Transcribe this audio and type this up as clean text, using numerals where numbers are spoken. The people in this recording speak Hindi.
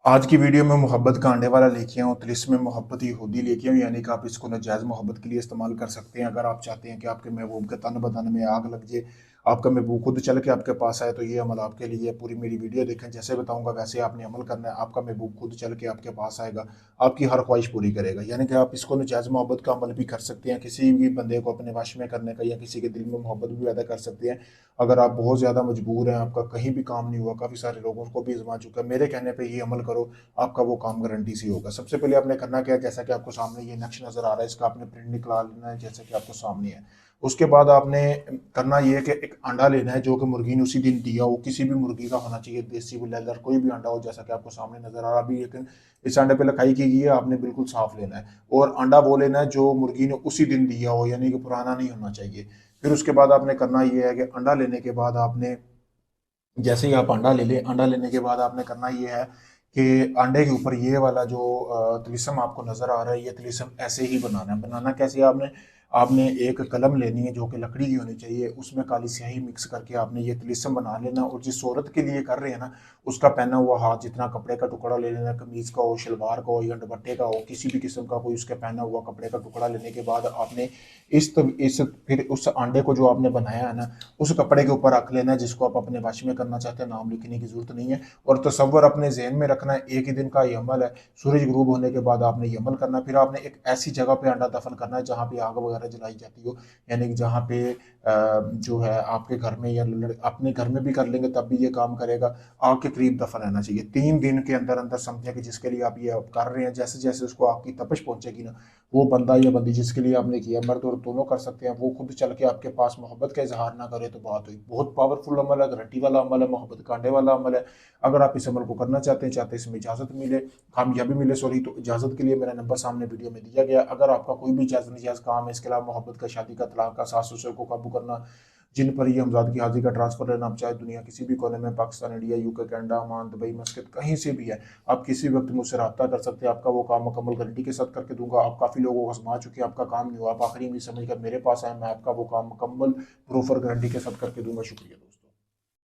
आज की वीडियो में मोहब्बत का अंडे वाला लेके आऊँ, तिलिस्म में मोहब्बत यहूदी लेके आऊँ, यानी कि आप इसको नाजायज़ मोहब्बत के लिए इस्तेमाल कर सकते हैं। अगर आप चाहते हैं कि आपके महबूब के तन बदन में आग लग जाए, आपका महबूब खुद चल के आपके पास आए, तो ये अमल आपके लिए है। पूरी मेरी वीडियो देखें, जैसे बताऊँगा वैसे आपने अमल करना है। आपका महबूब खुद चल के आपके पास आएगा, आपकी हर ख्वाहिश पूरी करेगा। यानी कि आप इसको नाजायज़ मोहब्बत का अमल भी कर सकते हैं, किसी भी बंदे को अपने वश में करने का, या किसी के दिल में मोहब्बत भी पैदा कर सकते हैं। अगर आप बहुत ज़्यादा मजबूर हैं, आपका कहीं भी काम नहीं हुआ, काफ़ी सारे लोगों को भी आजमा चुका है, मेरे कहने पर ये अमल करो, आपका वो काम गारंटी से होगा। सबसे पहले आपने करना क्या है, जैसा कि आपको सामने ये नक्श नज़र आ रहा है, इसका आपने प्रिंट निकाल लेना है, जैसा कि आपको सामने है। उसके बाद आपने करना ये है कि एक अंडा लेना है जो कि मुर्गी ने उसी दिन दिया हो, किसी भी मुर्गी का होना चाहिए, देसी ब्लैलर कोई भी अंडा हो, जैसा कि आपको सामने नजर आ रहा है अभी। लेकिन इस अंडे पे लिखाई की गई है, आपने बिल्कुल साफ लेना है। और अंडा वो लेना है जो मुर्गी ने उसी दिन दिया हो, यानी कि पुराना नहीं होना चाहिए। फिर उसके बाद आपने करना ये है कि अंडा लेने के बाद आपने, जैसे ही आप अंडा ले लें, अंडा लेने के बाद आपने करना ये है कि अंडे के ऊपर ये वाला जो तिलिस्म आपको नज़र आ रहा है, ये तिलिस्म ऐसे ही बनाना है। बनाना कैसे है आपने, आपने एक कलम लेनी है जो कि लकड़ी की होनी चाहिए, उसमें काली स्याही मिक्स करके आपने ये तिलिस्म बना लेना। और जिस औरत के लिए कर रहे हैं ना, उसका पहना हुआ हाथ जितना कपड़े का टुकड़ा ले लेना, कमीज़ का हो, शलवार का हो, या दुपट्टे का हो, किसी भी किस्म का कोई उसके पहना हुआ कपड़े का टुकड़ा लेने के बाद आपने इस फिर उस अंडे को जो आपने बनाया है ना, उस कपड़े के ऊपर रख लेना है जिसको आप अपने वश में करना चाहते हैं। नाम लिखने की जरूरत नहीं है। और तसव्वुर अपने जहन में रखना है, एक ही दिन का ये अमल है। सूरज गुरूब होने के बाद आपने ये अमल करना है। फिर आपने एक ऐसी जगह पे अंडा दफन करना है जहाँ पे आग वगैरह जलाई जाती हो, यानी कि जहाँ पे जो है आपके घर में, या अपने घर में भी कर लेंगे तब भी ये काम करेगा। आग के करीब दफन रहना चाहिए। 3 दिन के अंदर अंदर समझें कि जिसके लिए आप ये कर रहे हैं, जैसे जैसे उसको आग की तपश पहुंचेगी ना, वो बंदा या बंदी जिसके लिए आपने किया, मर्द और दोनों कर सकते हैं, वो खुद चल के आपके पास मोहब्बत का इजहार ना करे तो बात हुई। बहुत पावरफुल अमल है, गारंटी वाला अमल है, मोहब्बत कांडे वाला अमल है। अगर आप इस अमल को करना चाहते हैं, चाहते इसमें इजाजत मिले, कामयाबी मिले सॉरी, तो इजाजत के लिए मेरा नंबर सामने वीडियो में दिया गया। अगर आपका कोई भी जायज़ नजायज़ काम है, इसके अलावा मोहब्बत का, शादी का, तलाक का, सास ससुर को काबू करना, जिन पर ये हमजाद की हाजिरी का ट्रांसफर लेना, आप चाहे दुनिया किसी भी कोने में, Pakistan, India, UK, Canada, Oman, Dubai, मस्कत, कहीं से भी है, आप किसी वक्त मुझसे रब्ता कर सकते हैं। आपका वो काम मुकम्मल गारंटी के साथ करके दूंगा। आप काफ़ी लोगों को आजमा चुके हैं, आपका काम नहीं हुआ, आप आखिरी में समझ कर मेरे पास आए, मैं आपका वो काम मुकम्मल प्रूफ और गारंटी के साथ करके दूंगा। शुक्रिया दोस्तों।